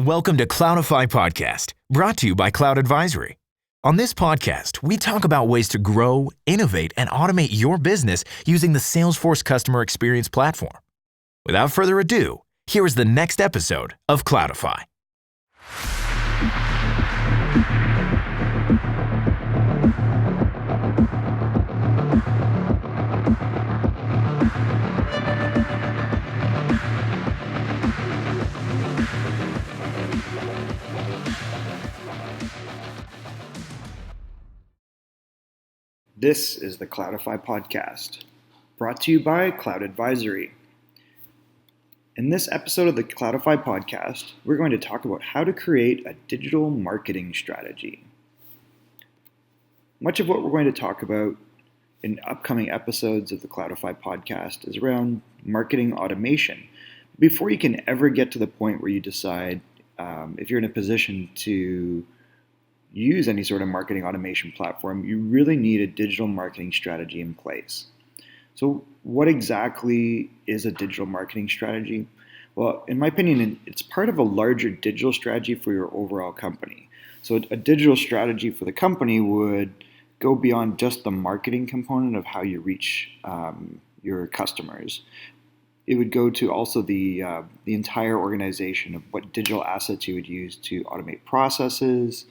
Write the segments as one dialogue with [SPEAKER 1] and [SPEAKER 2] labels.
[SPEAKER 1] Welcome to Cloudify Podcast, brought to you by Cloud Advisory. On this podcast, we talk about ways to grow, innovate, and automate your business using the Salesforce Customer Experience Platform. Without further ado, here is the next episode of Cloudify.
[SPEAKER 2] This is the Cloudify Podcast, brought to you by Cloud Advisory. In this episode of the Cloudify Podcast, we're going to talk about how to create a digital marketing strategy. Much of what we're going to talk about in upcoming episodes of the Cloudify Podcast is around marketing automation. Before you can ever get to the point where you decide if you're in a position to use any sort of marketing automation platform, you really need a digital marketing strategy in place. So what exactly is a digital marketing strategy? Well, in my opinion, it's part of a larger digital strategy for your overall company. So a digital strategy for the company would go beyond just the marketing component of how you reach your customers. It would go to also the entire organization of what digital assets you would use to automate processes,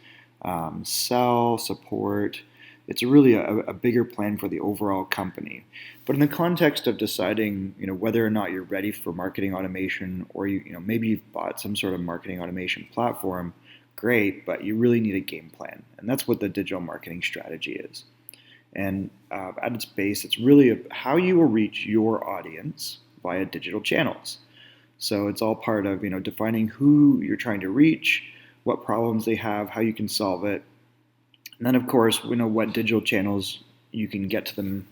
[SPEAKER 2] sell, support. It's really a bigger plan for the overall company. But in the context of deciding, whether or not you're ready for marketing automation, or maybe you've bought some sort of marketing automation platform, great, but you really need a game plan, and that's what the digital marketing strategy is. And at its base, it's really how you will reach your audience via digital channels. So it's all part of defining who you're trying to reach, what problems they have, how you can solve it. And then, of course, we know what digital channels you can get to them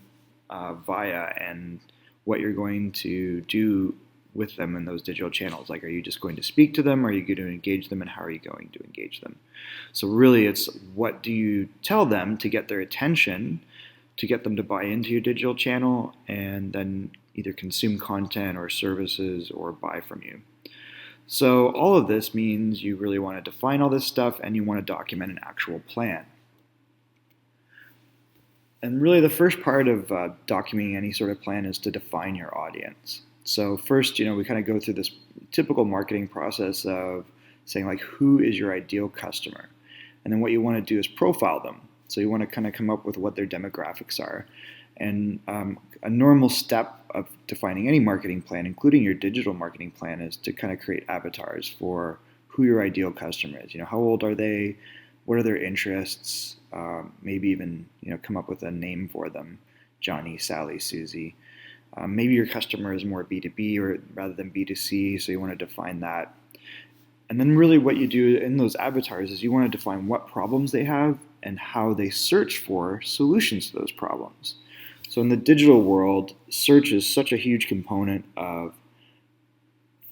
[SPEAKER 2] via and what you're going to do with them in those digital channels. Like, are you just going to speak to them? Are you going to engage them? And how are you going to engage them? So really, it's what do you tell them to get their attention, to get them to buy into your digital channel, and then either consume content or services or buy from you. So all of this means you really want to define all this stuff and you want to document an actual plan. And really the first part of documenting any sort of plan is to define your audience. So first, we kind of go through this typical marketing process of saying, like, who is your ideal customer? And then what you want to do is profile them. So you want to kind of come up with what their demographics are. And a normal step of defining any marketing plan, including your digital marketing plan, is to kind of create avatars for who your ideal customer is. How old are they? What are their interests? Maybe even come up with a name for them: Johnny, Sally, Susie. Maybe your customer is more B2B or rather than B2C, so you want to define that. And then really what you do in those avatars is you want to define what problems they have and how they search for solutions to those problems. So in the digital world, search is such a huge component of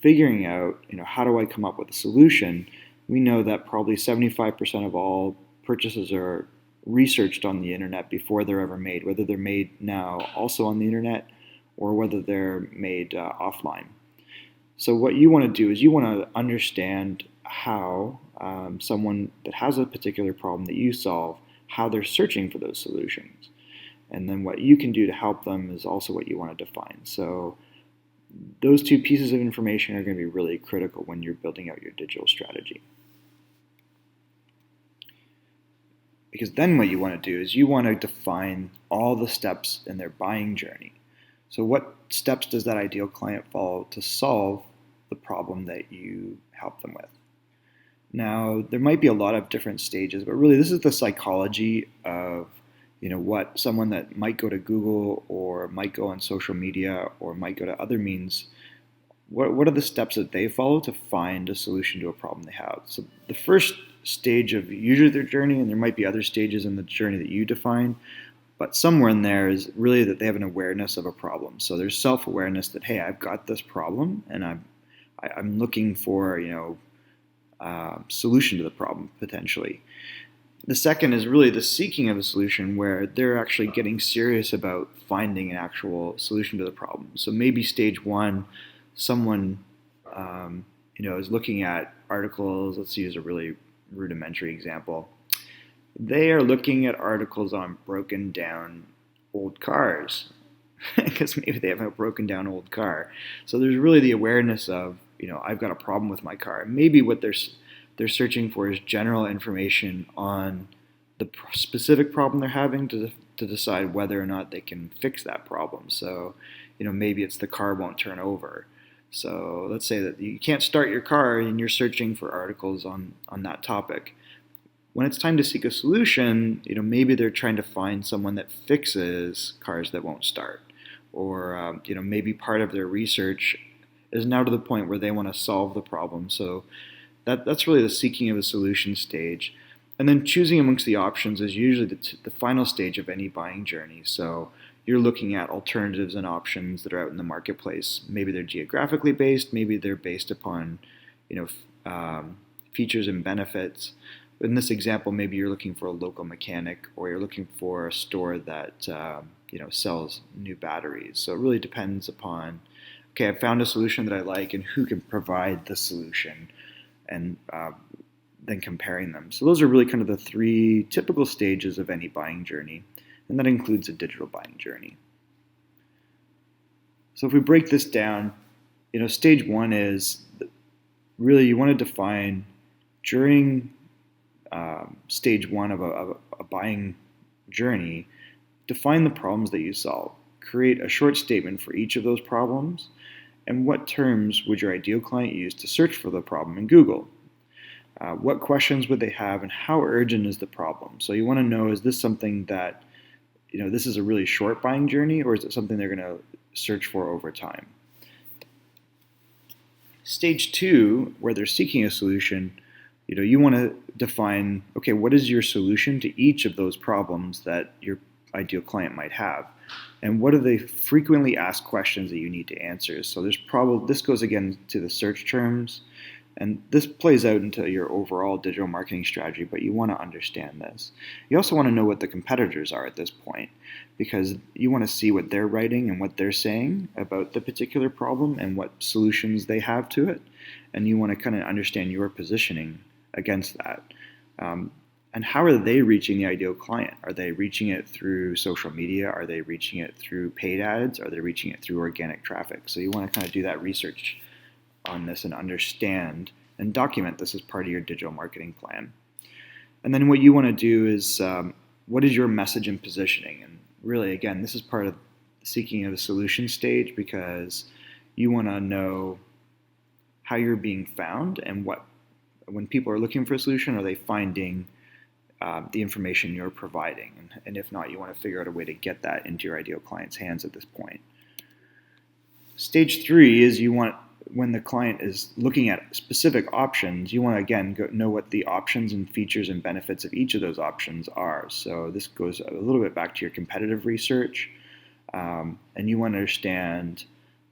[SPEAKER 2] figuring out, how do I come up with a solution? We know that probably 75% of all purchases are researched on the internet before they're ever made, whether they're made now also on the internet or whether they're made offline. So what you want to do is you want to understand how someone that has a particular problem that you solve, how they're searching for those solutions. And then what you can do to help them is also what you want to define. So those two pieces of information are going to be really critical when you're building out your digital strategy. Because then what you want to do is you want to define all the steps in their buying journey. So what steps does that ideal client follow to solve the problem that you help them with? Now, there might be a lot of different stages, but really this is the psychology of what someone that might go to Google or might go on social media or might go to other means, what are the steps that they follow to find a solution to a problem they have? So the first stage of usually their journey, and there might be other stages in the journey that you define, but somewhere in there is really that they have an awareness of a problem. So there's self-awareness that, hey, I've got this problem and I'm looking for solution to the problem potentially. The second is really the seeking of a solution, where they're actually getting serious about finding an actual solution to the problem. So maybe stage one, someone is looking at, articles. Let's use a really rudimentary example. They are looking at articles on broken down old cars because maybe they have a broken down old car. So there's really the awareness of, I've got a problem with my car. Maybe what they're searching for is general information on the specific problem they're having to decide whether or not they can fix that problem. So, maybe it's the car won't turn over. So let's say that you can't start your car and you're searching for articles on that topic. When it's time to seek a solution, maybe they're trying to find someone that fixes cars that won't start. Or, maybe part of their research is now to the point where they want to solve the problem. So that's really the seeking of a solution stage. And then choosing amongst the options is usually the final stage of any buying journey. So you're looking at alternatives and options that are out in the marketplace. Maybe they're geographically based. Maybe they're based upon, features and benefits. In this example, maybe you're looking for a local mechanic, or you're looking for a store that sells new batteries. So it really depends upon, okay, I've found a solution that I like, and who can provide the solution, and then comparing them. So those are really kind of the three typical stages of any buying journey, and that includes a digital buying journey. So if we break this down, stage one is really you want to define during stage one of a buying journey, define the problems that you solve. Create a short statement for each of those problems, and what terms would your ideal client use to search for the problem in Google? What questions would they have, and how urgent is the problem? So you want to know, is this something that, this is a really short buying journey, or is it something they're going to search for over time? Stage two, where they're seeking a solution, you want to define, okay, what is your solution to each of those problems that your ideal client might have? And what are the frequently asked questions that you need to answer? So this goes again to the search terms, and this plays out into your overall digital marketing strategy, but you want to understand this. You also want to know what the competitors are at this point, because you want to see what they're writing and what they're saying about the particular problem and what solutions they have to it. And you want to kind of understand your positioning against that. And how are they reaching the ideal client? Are they reaching it through social media? Are they reaching it through paid ads? Are they reaching it through organic traffic? So you want to kind of do that research on this and understand and document this as part of your digital marketing plan. And then what you want to do is, what is your message and positioning? And really, again, this is part of seeking of the solution stage, because you want to know how you're being found, and when people are looking for a solution, are they finding the information you're providing? And if not, you want to figure out a way to get that into your ideal client's hands at this point. Stage three is when the client is looking at specific options, you want to, again, know what the options and features and benefits of each of those options are. So this goes a little bit back to your competitive research, and you want to understand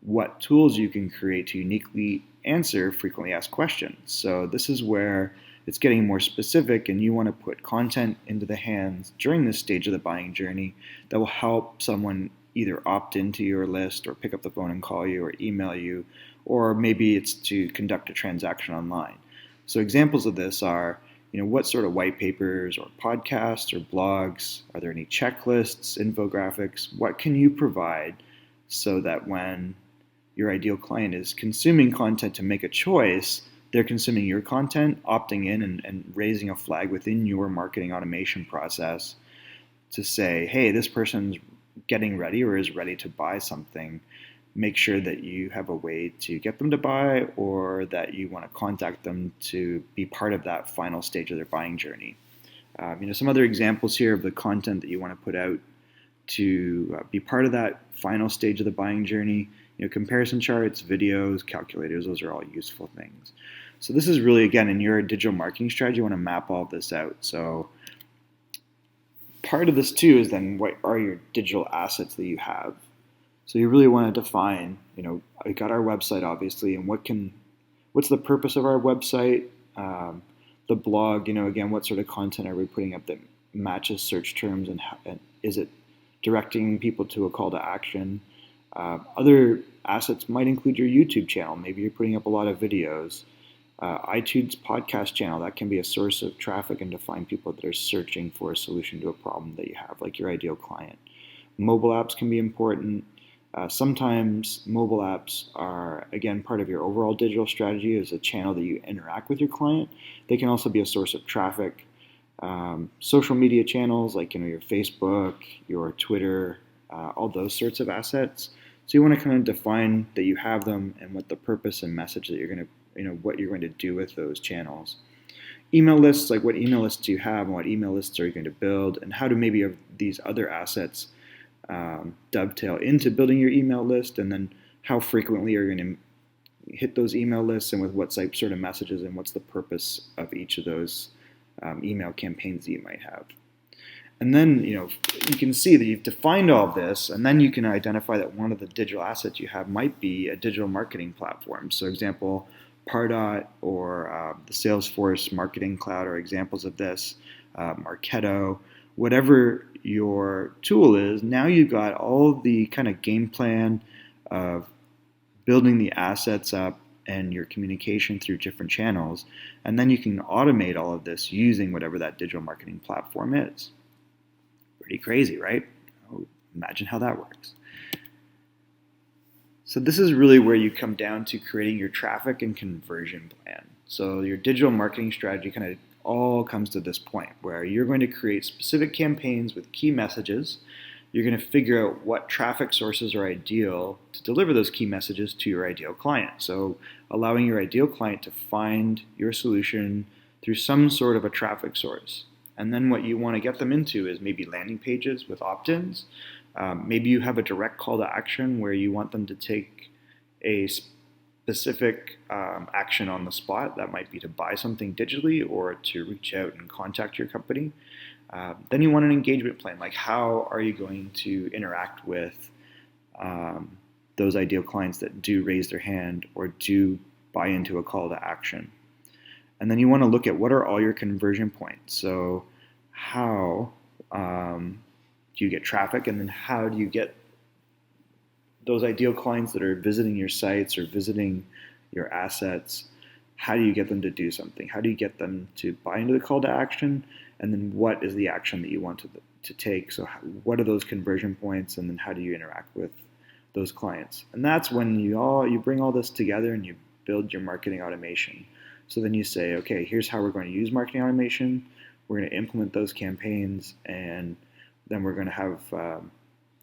[SPEAKER 2] what tools you can create to uniquely answer frequently asked questions. So this is where it's getting more specific, and you want to put content into the hands during this stage of the buying journey that will help someone either opt into your list, or pick up the phone and call you, or email you, or maybe it's to conduct a transaction online. So examples of this are, what sort of white papers or podcasts or blogs? Are there any checklists, infographics? What can you provide so that when your ideal client is consuming content to make a choice, they're consuming your content, opting in, and raising a flag within your marketing automation process to say, hey, this person's getting ready or is ready to buy something. Make sure that you have a way to get them to buy, or that you want to contact them to be part of that final stage of their buying journey. Some other examples here of the content that you want to put out to be part of that final stage of the buying journey. Comparison charts, videos, calculators, those are all useful things. So this is really, again, in your digital marketing strategy, you want to map all of this out. So part of this too is then, what are your digital assets that you have? So you really want to define, we got our website obviously, and what's the purpose of our website? The blog, again, what sort of content are we putting up that matches search terms, and is it directing people to a call to action? Other assets might include your YouTube channel. Maybe you're putting up a lot of videos. iTunes podcast channel, that can be a source of traffic and to find people that are searching for a solution to a problem that you have, like your ideal client. Mobile apps can be important. Sometimes mobile apps are, again, part of your overall digital strategy as a channel that you interact with your client. They can also be a source of traffic. Social media channels like your Facebook, your Twitter, all those sorts of assets. So you want to kind of define that you have them and what the purpose and message that you're going to, what you're going to do with those channels. Email lists, like what email lists do you have and what email lists are you going to build, and how do maybe these other assets dovetail into building your email list, and then how frequently are you going to hit those email lists and with what sort of messages, and what's the purpose of each of those email campaigns that you might have. And then, you can see that you've defined all of this, and then you can identify that one of the digital assets you have might be a digital marketing platform. So, example, Pardot or the Salesforce Marketing Cloud are examples of this, Marketo, whatever your tool is. Now you've got all the kind of game plan of building the assets up and your communication through different channels, and then you can automate all of this using whatever that digital marketing platform is. Pretty crazy, right? Imagine how that works. So this is really where you come down to creating your traffic and conversion plan. So your digital marketing strategy kind of all comes to this point where you're going to create specific campaigns with key messages. You're going to figure out what traffic sources are ideal to deliver those key messages to your ideal client. So allowing your ideal client to find your solution through some sort of a traffic source. And then what you want to get them into is maybe landing pages with opt-ins. Maybe you have a direct call to action where you want them to take a specific action on the spot. That might be to buy something digitally or to reach out and contact your company. Then you want an engagement plan, like how are you going to interact with those ideal clients that do raise their hand or do buy into a call to action. And then you want to look at what are all your conversion points. So how do you get traffic, and then how do you get those ideal clients that are visiting your sites or visiting your assets? How do you get them to do something? How do you get them to buy into the call to action? And then what is the action that you want to take? So what are those conversion points, and then how do you interact with those clients? And that's when you bring all this together and you build your marketing automation. So then you say, okay, here's how we're going to use marketing automation. We're going to implement those campaigns, and then we're going to have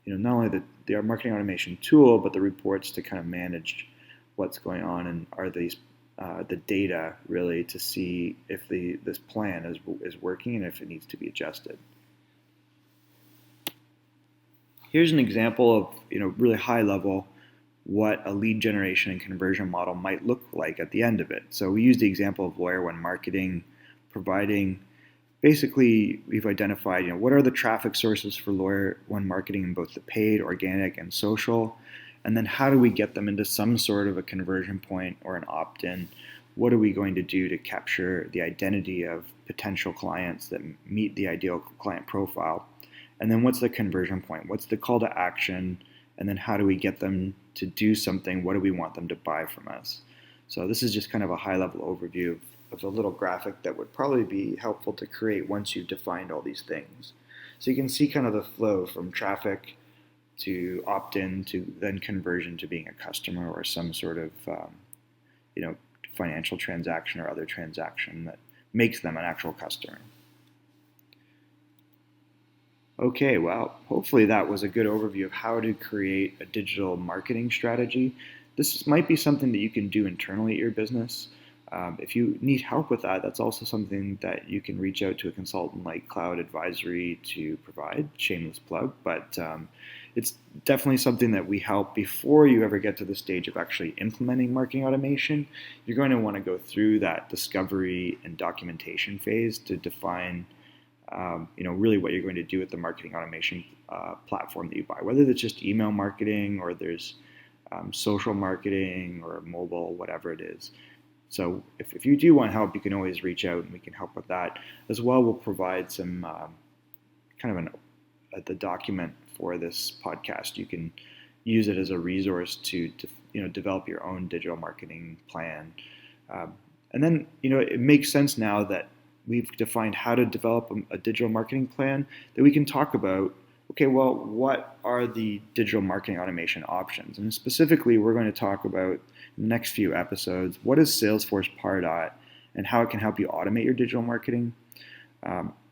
[SPEAKER 2] not only the marketing automation tool, but the reports to kind of manage what's going on, and are these the data really to see if this plan is working and if it needs to be adjusted. Here's an example of really high level what a lead generation and conversion model might look like at the end of it. So we use the example of Lawyer One Marketing, providing basically we've identified what are the traffic sources for Lawyer One Marketing in both the paid, organic, and social, and then how do we get them into some sort of a conversion point or an opt-in? What are we going to do to capture the identity of potential clients that meet the ideal client profile? And then what's the conversion point? What's the call to action? And then how do we get them to do something? What do we want them to buy from us? So this is just kind of a high-level overview of a little graphic that would probably be helpful to create once you've defined all these things. So you can see kind of the flow from traffic to opt-in to then conversion to being a customer or some sort of financial transaction or other transaction that makes them an actual customer. Okay, well, hopefully that was a good overview of how to create a digital marketing strategy. This might be something that you can do internally at your business. If you need help with that, that's also something that you can reach out to a consultant like Cloud Advisory to provide. Shameless plug, but it's definitely something that we help before you ever get to the stage of actually implementing marketing automation. You're going to want to go through that discovery and documentation phase to define really what you're going to do with the marketing automation platform that you buy, whether it's just email marketing or there's social marketing or mobile, whatever it is. So if you do want help, you can always reach out and we can help with that. As well, we'll provide some the document for this podcast. You can use it as a resource to develop your own digital marketing plan. And And then, it makes sense now that we've defined how to develop a digital marketing plan, that we can talk about, okay, well, what are the digital marketing automation options? And specifically, we're going to talk about in the next few episodes, what is Salesforce Pardot and how it can help you automate your digital marketing.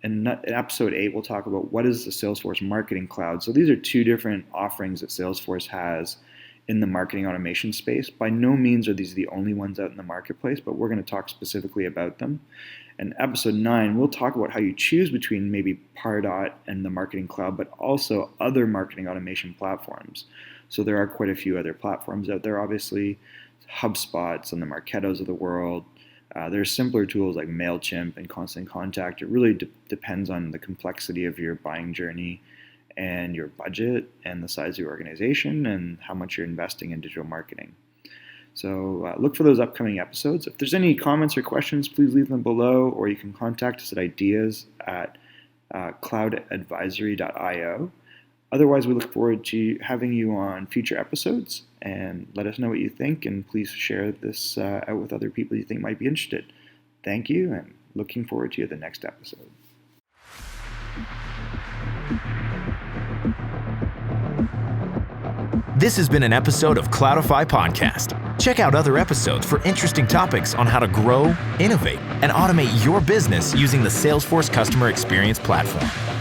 [SPEAKER 2] In episode 8, we'll talk about what is the Salesforce Marketing Cloud. So these are two different offerings that Salesforce has in the marketing automation space. By no means are these the only ones out in the marketplace, but we're going to talk specifically about them. In episode 9, we'll talk about how you choose between maybe Pardot and the Marketing Cloud, but also other marketing automation platforms. So there are quite a few other platforms out there, obviously, HubSpots and the Marketos of the world. There's simpler tools like MailChimp and Constant Contact. It really depends on the complexity of your buying journey and your budget and the size of your organization and how much you're investing in digital marketing. So look for those upcoming episodes. If there's any comments or questions, please leave them below, or you can contact us at ideas@cloudadvisory.io. Otherwise, we look forward to having you on future episodes, and let us know what you think, and please share this out with other people you think might be interested. Thank you, and looking forward to the next episode.
[SPEAKER 1] This has been an episode of Cloudify Podcast. Check out other episodes for interesting topics on how to grow, innovate, and automate your business using the Salesforce Customer Experience Platform.